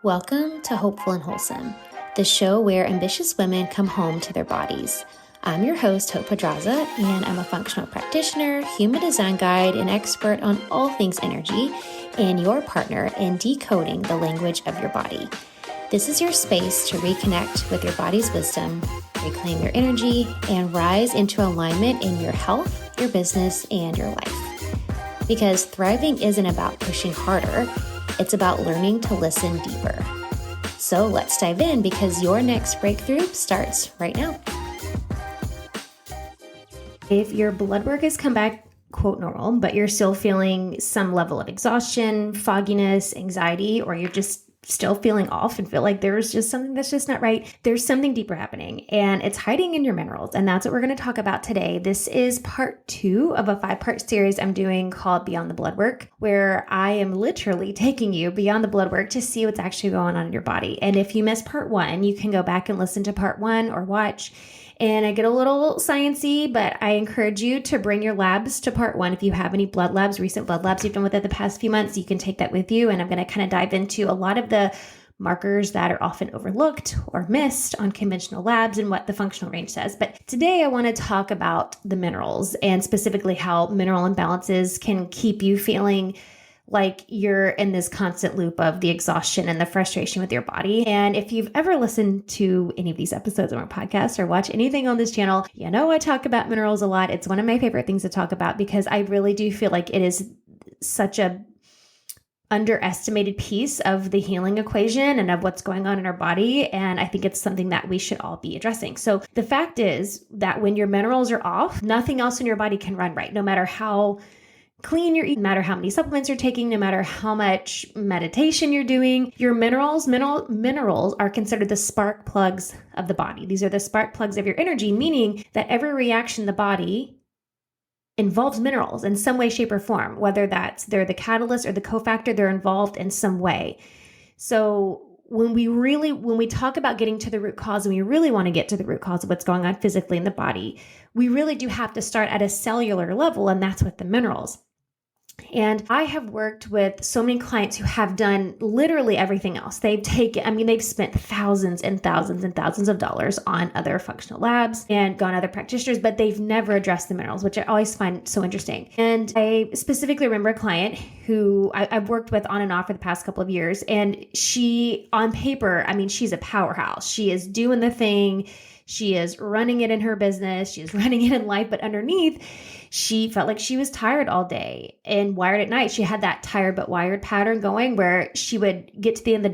Welcome to Hopeful and Wholesome, the show where ambitious women come home to their bodies. I'm your host, Hope Pedraza, and I'm a functional practitioner, human design guide, and expert on all things energy, and your partner in decoding the language of your body. This is your space to reconnect with your body's wisdom, reclaim your energy, and rise into alignment in your health, your business, and your life. Because thriving isn't about pushing harder, it's about learning to listen deeper. So let's dive in because your next breakthrough starts right now. If your blood work has come back, quote, normal, but you're still feeling some level of exhaustion, fogginess, anxiety, or you're just still feeling off and feel like there's just something that's just not right, there's something deeper happening, and it's hiding in your minerals. And that's what we're going to talk about today. This is part 2 of a 5-part series I'm doing called Beyond the Bloodwork, where I am literally taking you beyond the bloodwork to see what's actually going on in your body. And if you missed part 1, you can go back and listen to part 1 or watch. And I get a little sciencey, but I encourage you to bring your labs to part 1. If you have any blood labs, recent blood labs you've done with it the past few months, you can take that with you. And I'm going to kind of dive into a lot of the markers that are often overlooked or missed on conventional labs and what the functional range says. But today I want to talk about the minerals and specifically how mineral imbalances can keep you feeling like you're in this constant loop of the exhaustion and the frustration with your body. And if you've ever listened to any of these episodes of our podcast or watch anything on this channel, you know I talk about minerals a lot. It's one of my favorite things to talk about because I really do feel like it is such a underestimated piece of the healing equation and of what's going on in our body. And I think it's something that we should all be addressing. So the fact is that when your minerals are off, nothing else in your body can run right, no matter how clean you're eating, no matter how many supplements you're taking, no matter how much meditation you're doing. Your minerals are considered the spark plugs of the body. These are the spark plugs of your energy, meaning that every reaction in the body involves minerals in some way, shape, or form, whether that's they're the catalyst or the cofactor, they're involved in some way. So when we talk about getting to the root cause, and we really want to get to the root cause of what's going on physically in the body, we really do have to start at a cellular level, and that's with the minerals. And I have worked with so many clients who have done literally everything else. They've spent thousands and thousands and thousands of dollars on other functional labs and gone other practitioners, but they've never addressed the minerals, which I always find so interesting. And I specifically remember a client who I've worked with on and off for the past couple of years. And she, on paper, she's a powerhouse. She is doing the thing. She is running it in her business. She is running it in life. But underneath, she felt like she was tired all day and wired at night. She had that tired but wired pattern going where she would get to the end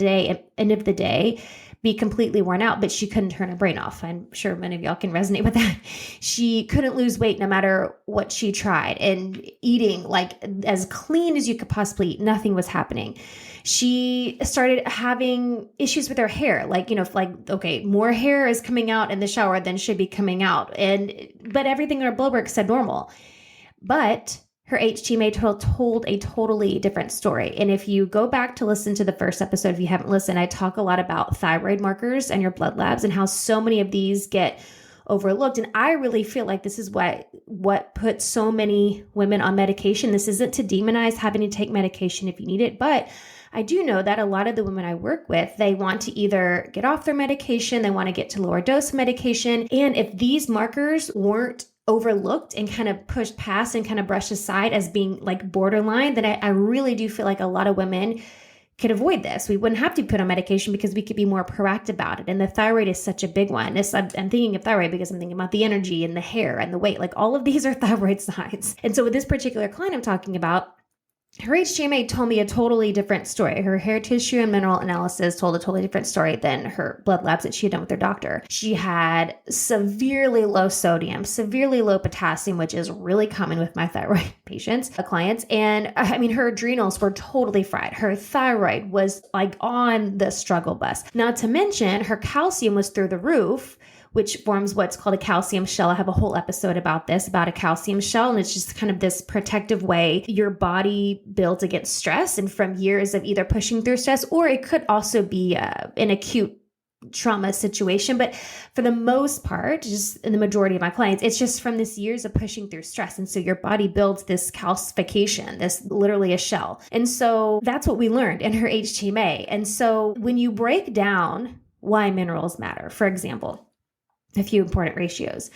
of the day, be completely worn out, but she couldn't turn her brain off. I'm sure many of y'all can resonate with that. She couldn't lose weight no matter what she tried, and eating like as clean as you could possibly eat, nothing was happening. She started having issues with her hair, more hair is coming out in the shower than should be coming out. But everything in her blood work said normal. But her HTMA told a totally different story. And if you go back to listen to the first episode, if you haven't listened, I talk a lot about thyroid markers and your blood labs and how so many of these get overlooked. And I really feel like this is what puts so many women on medication. This isn't to demonize having to take medication if you need it, but I do know that a lot of the women I work with, they want to either get off their medication, they want to get to lower dose medication. And if these markers weren't overlooked and kind of pushed past and kind of brushed aside as being like borderline, then I really do feel like a lot of women could avoid this. We wouldn't have to put on medication because we could be more proactive about it. And the thyroid is such a big one. I'm thinking of thyroid because I'm thinking about the energy and the hair and the weight. Like all of these are thyroid signs. And so with this particular client I'm talking about, her HTMA told me a totally different story. Her hair tissue and mineral analysis told a totally different story than her blood labs that she had done with her doctor. She had severely low sodium, severely low potassium, which is really common with my thyroid patients, clients. And her adrenals were totally fried. Her thyroid was like on the struggle bus. Not to mention her calcium was through the roof, which forms what's called a calcium shell. I have a whole episode about a calcium shell. And it's just kind of this protective way your body builds against stress and from years of either pushing through stress, or it could also be an acute trauma situation. But for the most part, just in the majority of my clients, it's just from this years of pushing through stress. And so your body builds this calcification, this literally a shell. And so that's what we learned in her HTMA. And so when you break down why minerals matter, for example, a few important ratios: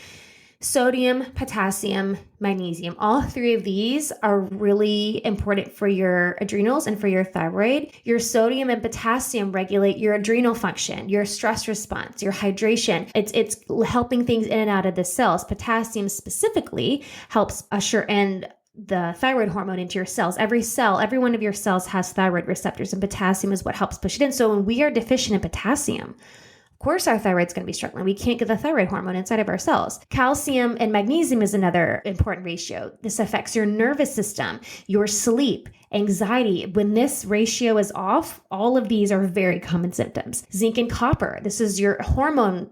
sodium, potassium, magnesium. All three of these are really important for your adrenals and for your thyroid. Your sodium and potassium regulate your adrenal function, your stress response, your hydration. It's helping things in and out of the cells. Potassium specifically helps usher in the thyroid hormone into your cells. Every cell, every one of your cells has thyroid receptors, and potassium is what helps push it in. So when we are deficient in potassium, of course, our thyroid's going to be struggling. We can't get the thyroid hormone inside of our cells. Calcium and magnesium is another important ratio. This affects your nervous system, your sleep, anxiety. When this ratio is off, all of these are very common symptoms. Zinc and copper, this is your hormone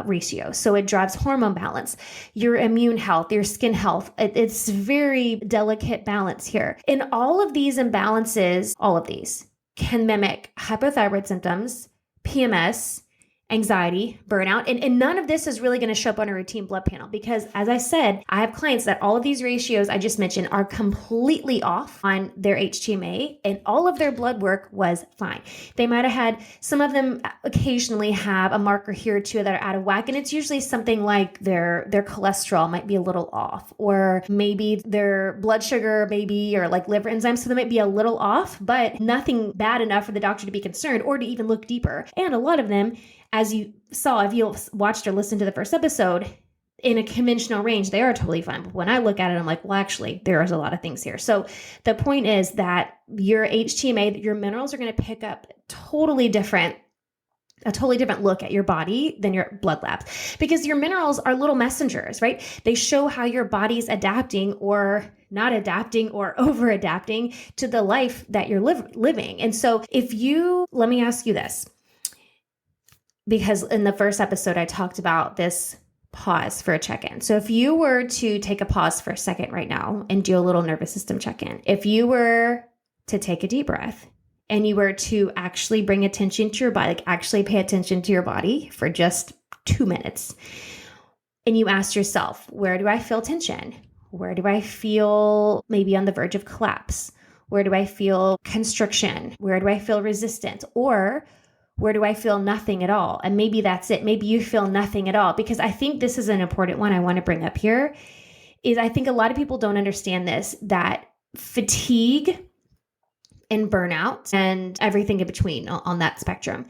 ratio. So it drives hormone balance, your immune health, your skin health. It's very delicate balance here. And all of these imbalances, all of these can mimic hypothyroid symptoms, PMS, anxiety, burnout, and none of this is really going to show up on a routine blood panel because, as I said, I have clients that all of these ratios I just mentioned are completely off on their HTMA, and all of their blood work was fine. They might have had, some of them occasionally have a marker here or two that are out of whack, and it's usually something like their cholesterol might be a little off, or maybe their blood sugar, maybe, or like liver enzymes, so they might be a little off, but nothing bad enough for the doctor to be concerned or to even look deeper. And a lot of them, as you saw, if you watched or listened to the first episode, in a conventional range, they are totally fine. But when I look at it, I'm like, well, actually, there's a lot of things here. So the point is that your HTMA, your minerals are going to pick up a totally different look at your body than your blood labs, because your minerals are little messengers, right? They show how your body's adapting or not adapting or over adapting to the life that you're living. And so let me ask you this, because in the first episode, I talked about this pause for a check-in. So if you were to take a pause for a second right now and do a little nervous system check-in, if you were to take a deep breath and you were to actually bring attention to your body, like actually pay attention to your body for just 2 minutes, and you asked yourself, where do I feel tension? Where do I feel maybe on the verge of collapse? Where do I feel constriction? Where do I feel resistant? Or where do I feel nothing at all? And maybe that's it. Maybe you feel nothing at all, because I think this is an important one I want to bring up here. Is I think a lot of people don't understand this, that fatigue and burnout and everything in between on that spectrum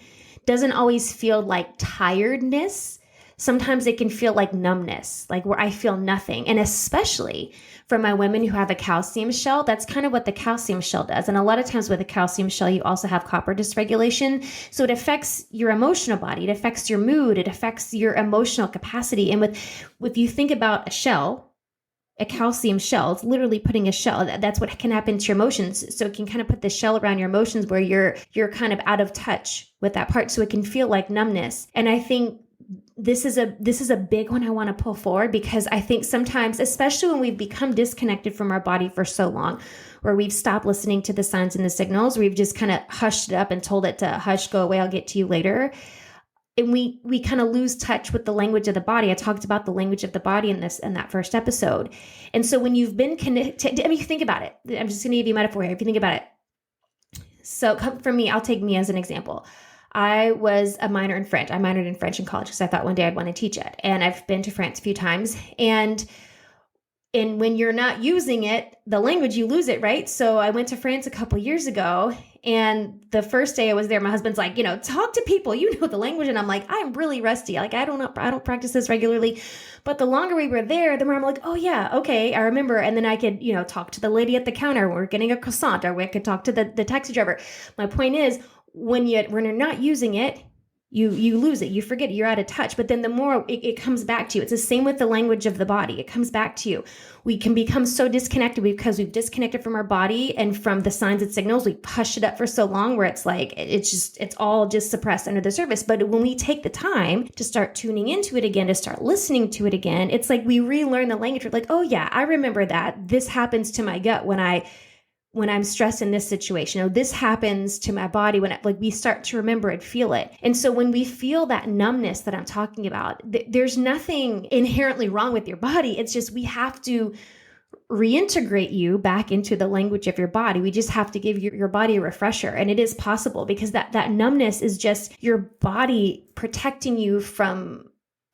doesn't always feel like tiredness. Sometimes it can feel like numbness, like where I feel nothing. And especially for my women who have a calcium shell, that's kind of what the calcium shell does. And a lot of times with a calcium shell, you also have copper dysregulation. So it affects your emotional body. It affects your mood. It affects your emotional capacity. And if you think about a shell, a calcium shell, it's literally putting a shell. That's what can happen to your emotions. So it can kind of put the shell around your emotions where you're kind of out of touch with that part. So it can feel like numbness. And I think this is a big one I want to pull forward, because I think sometimes, especially when we've become disconnected from our body for so long, where we've stopped listening to the signs and the signals, we've just kind of hushed it up and told it to hush, go away, I'll get to you later. And we kind of lose touch with the language of the body. I talked about the language of the body in that first episode. And so when you've been connected, I mean, think about it. I'm just going to give you a metaphor here. If you think about it. So for me, I'll take me as an example. I was a minor in French. I minored in French in college because I thought one day I'd want to teach it. And I've been to France a few times. And when you're not using it, the language, you lose it, right? So I went to France a couple years ago. And the first day I was there, my husband's like, talk to people, the language. And I'm like, I'm really rusty. Like, I don't practice this regularly. But the longer we were there, the more I'm like, oh yeah, okay, I remember. And then I could, talk to the lady at the counter. We're getting a croissant, or we could talk to the taxi driver. My point is, when you're not using it, you lose it, you forget it, you're out of touch. But then the more it comes back to you. It's the same with the language of the body. It comes back to you. We can become so disconnected because we've disconnected from our body and from the signs and signals. We've hushed it up for so long where it's like, it's all just suppressed under the surface. But when we take the time to start tuning into it again, to start listening to it again, it's like we relearn the language. We're like, oh yeah, I remember that. This happens to my gut when I when I'm stressed in this situation. Oh, this happens to my body when we start to remember and feel it. And so when we feel that numbness that I'm talking about, there's nothing inherently wrong with your body. It's just we have to reintegrate you back into the language of your body. We just have to give your body a refresher. And it is possible because that numbness is just your body protecting you from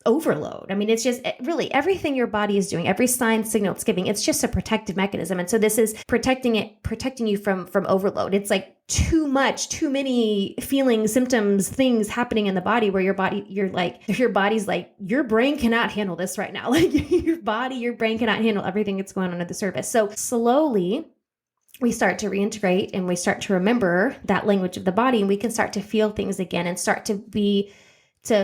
overload. I mean, it's just really everything your body is doing, every sign, signal it's giving, it's just a protective mechanism. And so this is protecting you from overload. It's like too many feelings, symptoms, things happening in the body where your body's like, your brain cannot handle this right now. Like your brain cannot handle everything that's going on under the surface. So slowly we start to reintegrate and we start to remember that language of the body, and we can start to feel things again and start to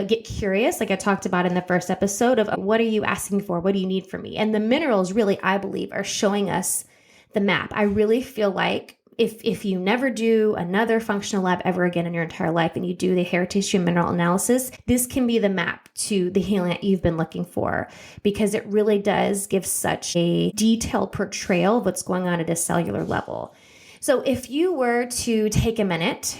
get curious, like I talked about in the first episode, of what are you asking for? What do you need from me? And the minerals really, I believe, are showing us the map. I really feel like if you never do another functional lab ever again in your entire life and you do the hair tissue mineral analysis, this can be the map to the healing that you've been looking for, because it really does give such a detailed portrayal of what's going on at a cellular level. So if you were to take a minute,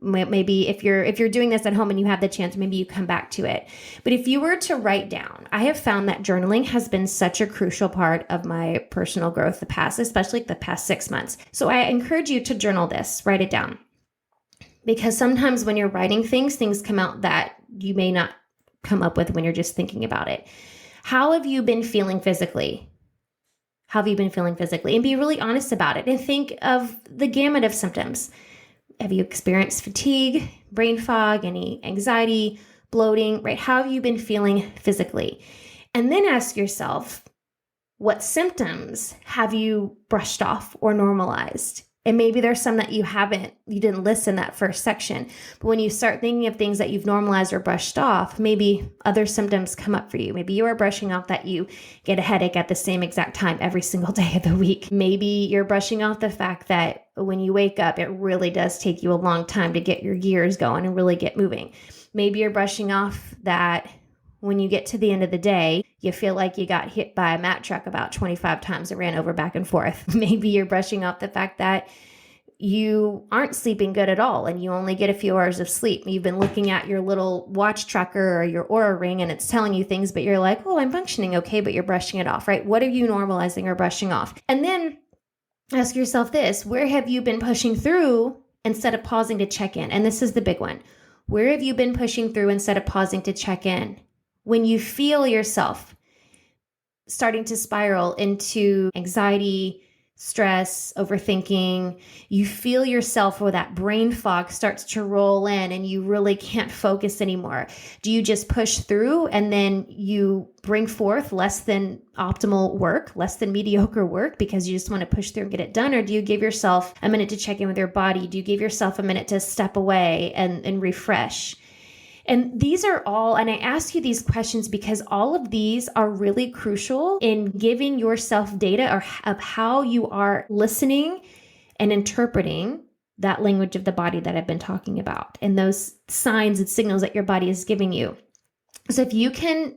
maybe if you're doing this at home and you have the chance, maybe you come back to it. But if you were to write down, I have found that journaling has been such a crucial part of my personal growth especially the past 6 months. So I encourage you to journal this, write it down. Because sometimes when you're writing things come out that you may not come up with when you're just thinking about it. How have you been feeling physically? How have you been feeling physically? And be really honest about it and think of the gamut of symptoms. Have you experienced fatigue, brain fog, any anxiety, bloating, right? How have you been feeling physically? And then ask yourself, what symptoms have you brushed off or normalized? And maybe there's some that you didn't list in that first section. But when you start thinking of things that you've normalized or brushed off, maybe other symptoms come up for you. Maybe you are brushing off that you get a headache at the same exact time every single day of the week. Maybe you're brushing off the fact that when you wake up, it really does take you a long time to get your gears going and really get moving. Maybe you're brushing off that when you get to the end of the day, you feel like you got hit by a Mack truck about 25 times and ran over back and forth. Maybe you're brushing off the fact that you aren't sleeping good at all and you only get a few hours of sleep. You've been looking at your little watch tracker or your Oura ring and it's telling you things, but you're like, oh, I'm functioning okay, but you're brushing it off, right? What are you normalizing or brushing off? And then ask yourself this, where have you been pushing through instead of pausing to check in? And this is the big one. Where have you been pushing through instead of pausing to check in? When you feel yourself starting to spiral into anxiety, stress, overthinking, you feel yourself where that brain fog starts to roll in and you really can't focus anymore. Do you just push through and then you bring forth less than optimal work, less than mediocre work because you just want to push through and get it done? Or do you give yourself a minute to check in with your body? Do you give yourself a minute to step away and refresh? And these are all, and I ask you these questions because all of these are really crucial in giving yourself data of how you are listening and interpreting that language of the body that I've been talking about and those signs and signals that your body is giving you. So if you can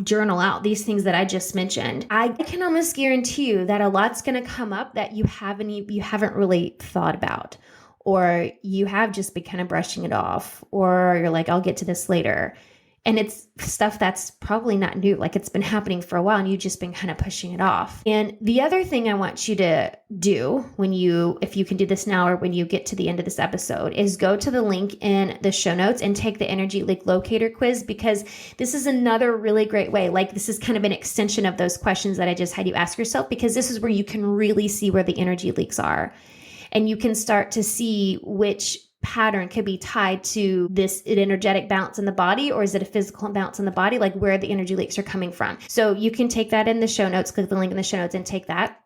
journal out these things that I just mentioned, I can almost guarantee you that a lot's going to come up that you haven't really thought about. Or you have just been kind of brushing it off, or you're like, I'll get to this later. And it's stuff that's probably not new. Like it's been happening for a while and you've just been kind of pushing it off. And the other thing I want you to do if you can do this now or when you get to the end of this episode, is go to the link in the show notes and take the energy leak locator quiz, because this is another really great way. Like this is kind of an extension of those questions that I just had you ask yourself, because this is where you can really see where the energy leaks are. And you can start to see which pattern could be tied to this energetic bounce in the body, or is it a physical bounce in the body, like where the energy leaks are coming from. So you can take that in the show notes, click the link in the show notes and take that.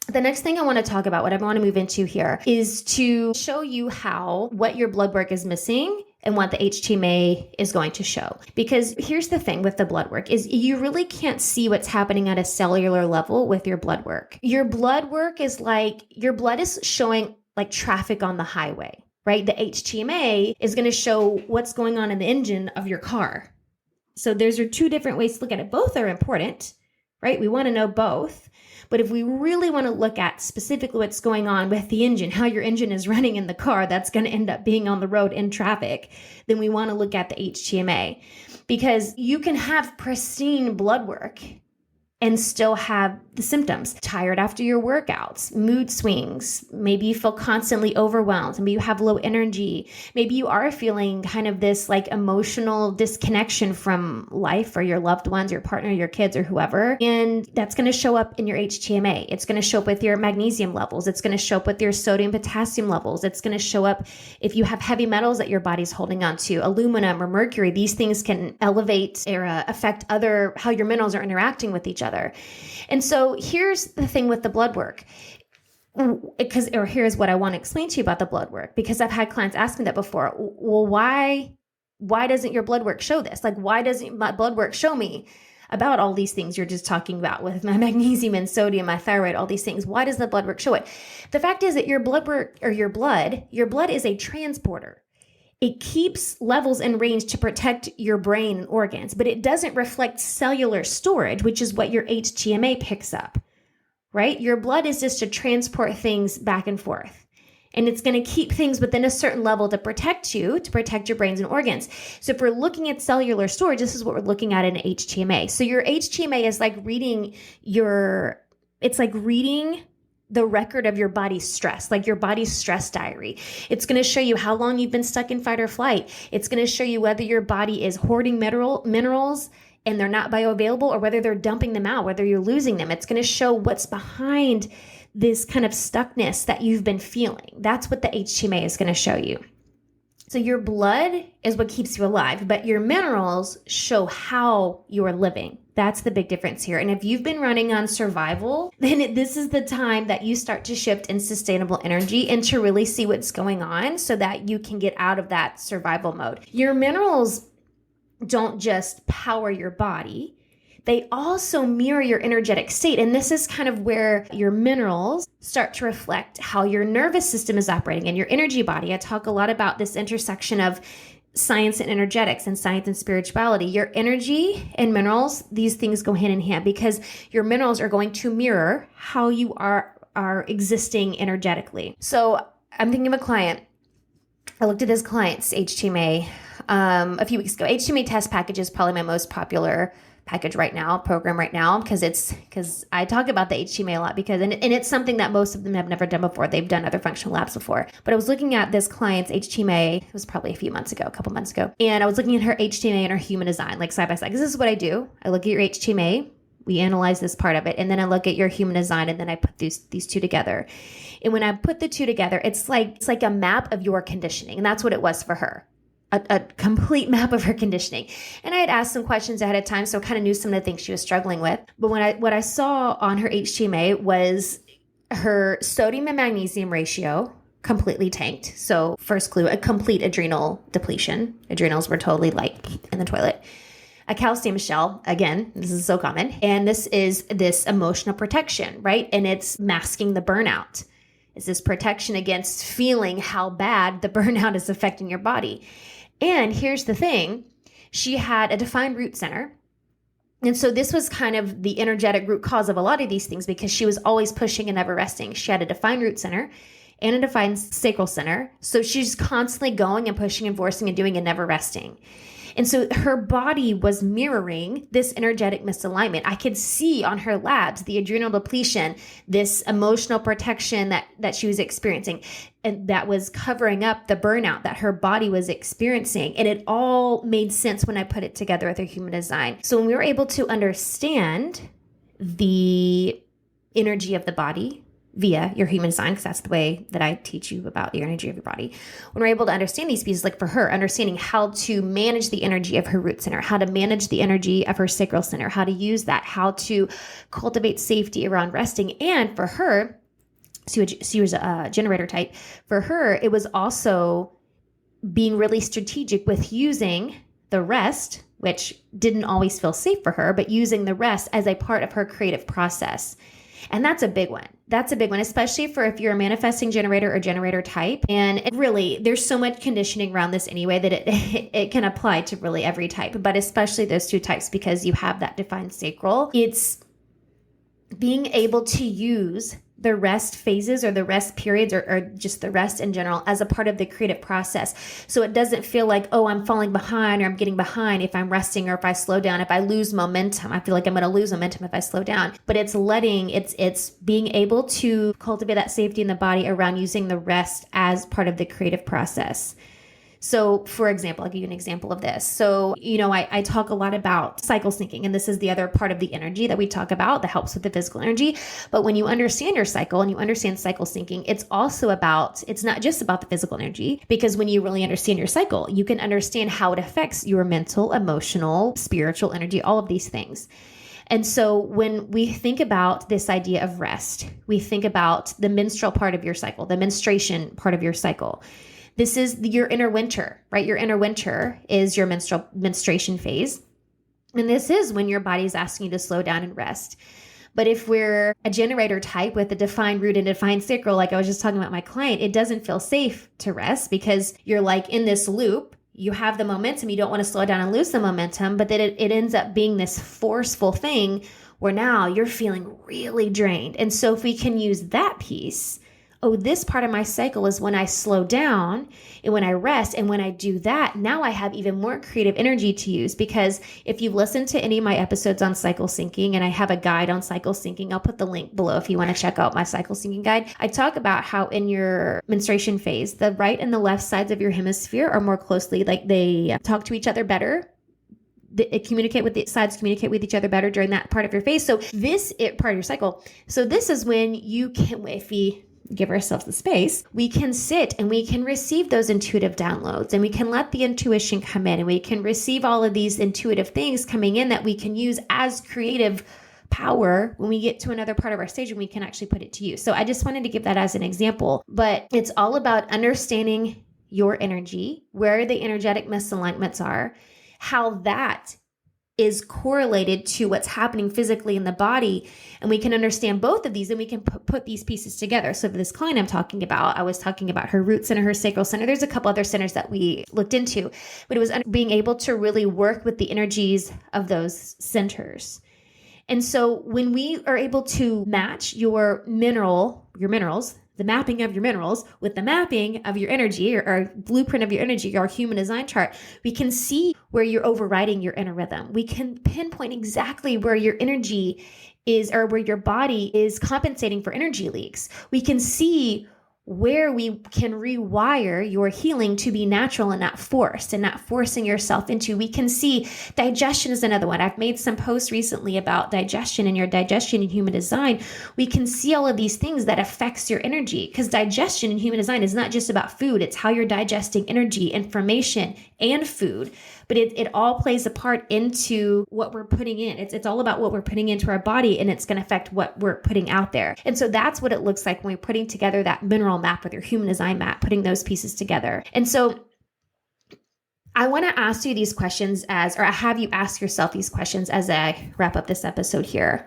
The next thing I want to talk about, what I want to move into here, is to show you what your blood work is missing and what the HTMA is going to show. Because here's the thing with the blood work is you really can't see what's happening at a cellular level with your blood work. Your blood work is like, your blood is showing like traffic on the highway, right? The HTMA is going to show what's going on in the engine of your car. So those are two different ways to look at it. Both are important, right? We want to know both. But if we really want to look at specifically what's going on with the engine, how your engine is running in the car that's going to end up being on the road in traffic, then we want to look at the HTMA, because you can have pristine blood work and still have the symptoms. Tired after your workouts, mood swings, maybe you feel constantly overwhelmed, maybe you have low energy, maybe you are feeling kind of this like emotional disconnection from life or your loved ones, your partner, your kids, or whoever. And that's going to show up in your HTMA. It's going to show up with your magnesium levels. It's going to show up with your sodium, potassium levels. It's going to show up if you have heavy metals that your body's holding on to, aluminum or mercury. These things can elevate or affect how your minerals are interacting with each other. And so here's the thing with the blood work, here's what I want to explain to you about the blood work, because I've had clients ask me that before. Well, why doesn't your blood work show this? Like, why doesn't my blood work show me about all these things you're just talking about with my magnesium and sodium, my thyroid, all these things? Why does the blood work show it? The fact is that your blood work, or your blood is a transporter. It keeps levels in range to protect your brain and organs, but it doesn't reflect cellular storage, which is what your HTMA picks up, right? Your blood is just to transport things back and forth. And it's going to keep things within a certain level to protect you, to protect your brains and organs. So if we're looking at cellular storage, this is what we're looking at in HTMA. So your HTMA is like reading the record of your body's stress, like your body's stress diary. It's going to show you how long you've been stuck in fight or flight. It's going to show you whether your body is hoarding minerals and they're not bioavailable, or whether they're dumping them out, whether you're losing them. It's going to show what's behind this kind of stuckness that you've been feeling. That's what the HTMA is going to show you. So your blood is what keeps you alive, but your minerals show how you are living. That's the big difference here. And if you've been running on survival, then this is the time that you start to shift in sustainable energy and to really see what's going on so that you can get out of that survival mode. Your minerals don't just power your body. They also mirror your energetic state. And this is kind of where your minerals start to reflect how your nervous system is operating and your energy body. I talk a lot about this intersection of science and energetics and science and spirituality. Your energy and minerals, these things go hand in hand, because your minerals are going to mirror how you are existing energetically. So I'm thinking of a client. I looked at this client's HTMA a few weeks ago. HTMA test package is probably my most popular program right now, because I talk about the HTMA a lot, and it's something that most of them have never done before. They've done other functional labs before. But I was looking at this client's HTMA, it was probably a couple months ago. And I was looking at her HTMA and her human design, like side by side, because this is what I do. I look at your HTMA, we analyze this part of it, and then I look at your human design, and then I put these two together. And when I put the two together, it's like a map of your conditioning. And that's what it was for her. A complete map of her conditioning. And I had asked some questions ahead of time, so I kind of knew some of the things she was struggling with. But what I saw on her HTMA was her sodium and magnesium ratio completely tanked. So first clue, a complete adrenal depletion. Adrenals were totally like in the toilet. A calcium shell, again, this is so common. And this is this emotional protection, right? And it's masking the burnout. It's this protection against feeling how bad the burnout is affecting your body. And here's the thing, she had a defined root center. And so this was kind of the energetic root cause of a lot of these things, because she was always pushing and never resting. She had a defined root center and a defined sacral center. So she's constantly going and pushing and forcing and doing and never resting. And so her body was mirroring this energetic misalignment. I could see on her labs the adrenal depletion, this emotional protection that she was experiencing, and that was covering up the burnout that her body was experiencing. And it all made sense when I put it together with her human design. So when we were able to understand the energy of the body via your human design, because that's the way that I teach you about your energy of your body. When we're able to understand these pieces, like for her, understanding how to manage the energy of her root center, how to manage the energy of her sacral center, how to use that, how to cultivate safety around resting. And for her, she was a generator type. For her, it was also being really strategic with using the rest, which didn't always feel safe for her, but using the rest as a part of her creative process. And that's a big one. That's a big one, especially for if you're a manifesting generator or generator type. And really, there's so much conditioning around this anyway that it can apply to really every type, but especially those two types, because you have that defined sacral. It's being able to use the rest phases or the rest periods or just the rest in general as a part of the creative process. So it doesn't feel like, oh, I'm falling behind or I'm getting behind if I'm resting or if I slow down. If I lose momentum, I feel like I'm going to lose momentum if I slow down. But it's being able to cultivate that safety in the body around using the rest as part of the creative process. So for example, I'll give you an example of this. So, I talk a lot about cycle syncing, and this is the other part of the energy that we talk about that helps with the physical energy. But when you understand your cycle and you understand cycle syncing, it's not just about the physical energy, because when you really understand your cycle, you can understand how it affects your mental, emotional, spiritual energy, all of these things. And so when we think about this idea of rest, we think about the menstrual part of your cycle, the menstruation part of your cycle. This is your inner winter, right? Your inner winter is your menstruation phase. And this is when your body's asking you to slow down and rest. But if we're a generator type with a defined root and a defined sacral, like I was just talking about my client, it doesn't feel safe to rest because you're like in this loop. You have the momentum. You don't want to slow down and lose the momentum, but then it ends up being this forceful thing where now you're feeling really drained. And so if we can use that piece, this part of my cycle is when I slow down and when I rest. And when I do that, now I have even more creative energy to use, because if you've listened to any of my episodes on cycle syncing, and I have a guide on cycle syncing, I'll put the link below if you want to check out my cycle syncing guide. I talk about how in your menstruation phase, the right and the left sides of your hemisphere are more closely, like they talk to each other better. Communicate with each other better during that part of your phase. So part of your cycle. So this is when you can, if we give ourselves the space, we can sit and we can receive those intuitive downloads, and we can let the intuition come in, and we can receive all of these intuitive things coming in that we can use as creative power when we get to another part of our stage and we can actually put it to use. So I just wanted to give that as an example, but it's all about understanding your energy, where the energetic misalignments are, how that is correlated to what's happening physically in the body. And we can understand both of these, and we can put these pieces together. So for this client I was talking about her root center, her sacral center. There's a couple other centers that we looked into, but it was being able to really work with the energies of those centers. And so when we are able to match your minerals, the mapping of your minerals with the mapping of your energy or blueprint of your energy, our human design chart, we can see where you're overriding your inner rhythm. We can pinpoint exactly where your energy is, or where your body is compensating for energy leaks. We can see where we can rewire your healing to be natural and not forced, and not forcing yourself into. We can see digestion is another one. I've made some posts recently about digestion and your digestion in human design. We can see all of these things that affects your energy, because digestion in human design is not just about food. It's how you're digesting energy, information, and food. But it all plays a part into what we're putting in. It's all about what we're putting into our body, and it's going to affect what we're putting out there. And so that's what it looks like when we're putting together that mineral map with your human design map, putting those pieces together. And so I want to ask you these questions or have you ask yourself these questions as I wrap up this episode here.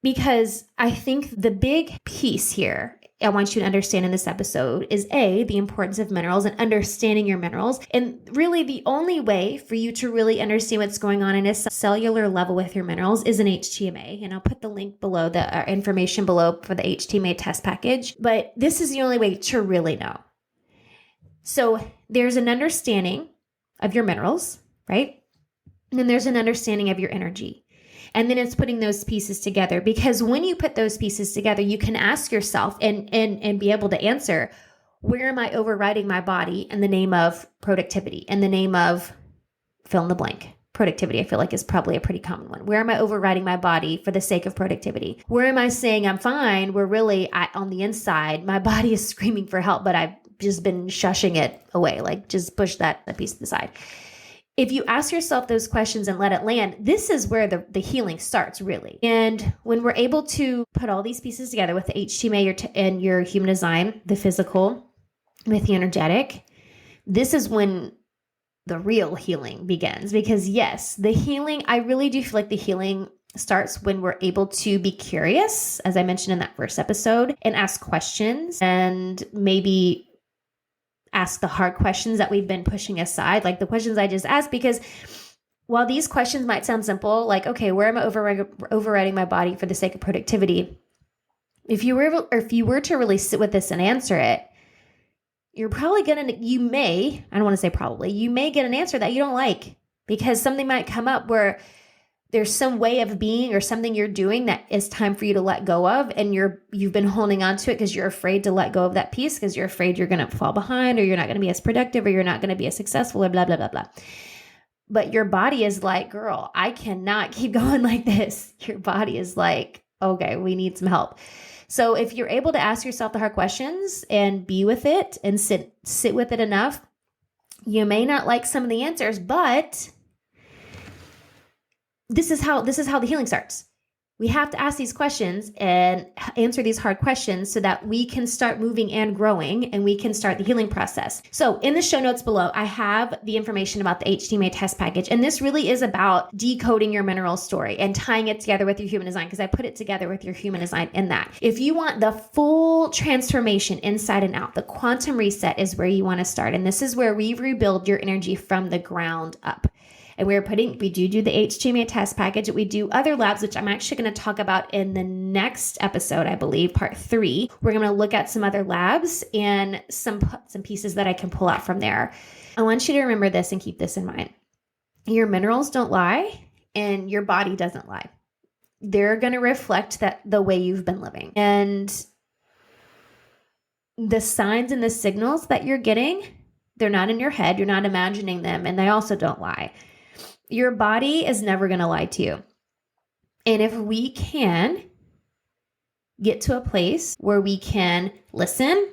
Because I think the big piece here I want you to understand in this episode is the importance of minerals and understanding your minerals. And really the only way for you to really understand what's going on in a cellular level with your minerals is an HTMA. And I'll put the link below, the information below for the HTMA test package. But this is the only way to really know. So there's an understanding of your minerals, right? And then there's an understanding of your energy. And then it's putting those pieces together, because when you put those pieces together, you can ask yourself and be able to answer, where am I overriding my body in the name of productivity, in the name of fill in the blank? Productivity, I feel like, is probably a pretty common one. Where am I overriding my body for the sake of productivity? Where am I saying I'm fine, where really on the inside, my body is screaming for help, but I've just been shushing it away, like just push that piece to the side. If you ask yourself those questions and let it land, this is where the healing starts, really. And when we're able to put all these pieces together with the HTMA and your human design, the physical with the energetic, this is when the real healing begins. Because yes, the healing, I really do feel like the healing starts when we're able to be curious, as I mentioned in that first episode, and ask questions, and maybe ask the hard questions that we've been pushing aside, like the questions I just asked, because while these questions might sound simple, like, okay, where am I overriding my body for the sake of productivity? If you were to really sit with this and answer it, you may get an answer that you don't like, because something might come up where there's some way of being or something you're doing that is time for you to let go of. And you've been holding on to it because you're afraid to let go of that piece, because you're afraid you're going to fall behind, or you're not going to be as productive, or you're not going to be as successful, or blah, blah, blah, blah. But your body is like, girl, I cannot keep going like this. Your body is like, okay, we need some help. So if you're able to ask yourself the hard questions and be with it and sit with it enough, you may not like some of the answers, but this is how the healing starts. We have to ask these questions and answer these hard questions so that we can start moving and growing, and we can start the healing process. So in the show notes below, I have the information about the HTMA test package. And this really is about decoding your mineral story and tying it together with your human design, because I put it together with your human design in that. If you want the full transformation inside and out, the quantum reset is where you want to start. And this is where we rebuild your energy from the ground up. And we do the HTMA test package. We do other labs, which I'm actually going to talk about in the next episode, I believe, part 3. We're going to look at some other labs and some pieces that I can pull out from there. I want you to remember this and keep this in mind. Your minerals don't lie, and your body doesn't lie. They're going to reflect the way you've been living. And the signs and the signals that you're getting, they're not in your head. You're not imagining them, and they also don't lie. Your body is never going to lie to you. And if we can get to a place where we can listen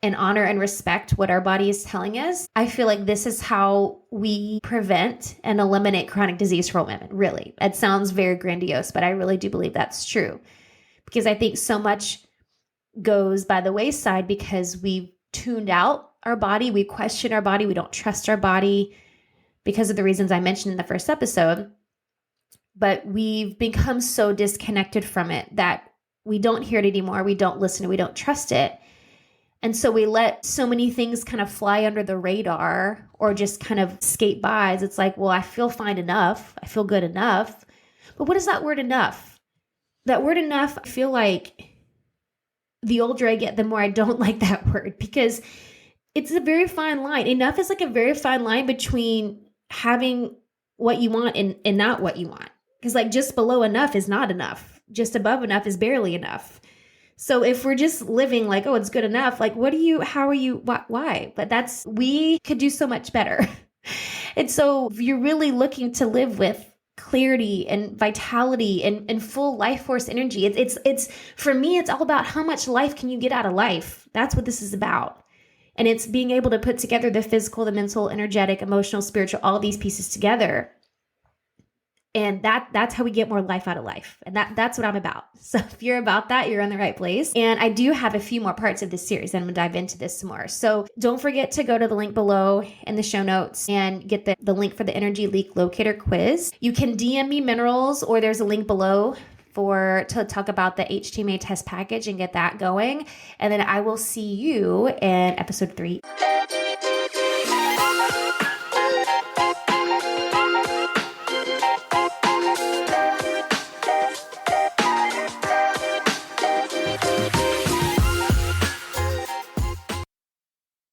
and honor and respect what our body is telling us, I feel like this is how we prevent and eliminate chronic disease for women. Really, it sounds very grandiose, but I really do believe that's true, because I think so much goes by the wayside because we've tuned out our body. We question our body. We don't trust our body, because of the reasons I mentioned in the first episode. But we've become so disconnected from it that we don't hear it anymore. We don't listen. We don't trust it. And so we let so many things kind of fly under the radar or just kind of skate by. It's like, well, I feel fine enough. I feel good enough. But what is that word enough? That word enough, I feel like the older I get, the more I don't like that word, because it's a very fine line. Enough is like a very fine line between having what you want and not what you want. Because like just below enough is not enough. Just above enough is barely enough. So if we're just living like, oh, it's good enough, like why? But we could do so much better. And so if you're really looking to live with clarity and vitality and full life force energy, it's for me, it's all about how much life can you get out of life. That's what this is about. And it's being able to put together the physical, the mental, energetic, emotional, spiritual, all these pieces together. And that's how we get more life out of life. And that's what I'm about. So if you're about that, you're in the right place. And I do have a few more parts of this series, and I'm going to dive into this some more. So don't forget to go to the link below in the show notes and get the link for the Energy Leak Locator quiz. You can DM me minerals, or there's a link below to talk about the HTMA test package and get that going. And then I will see you in episode 3.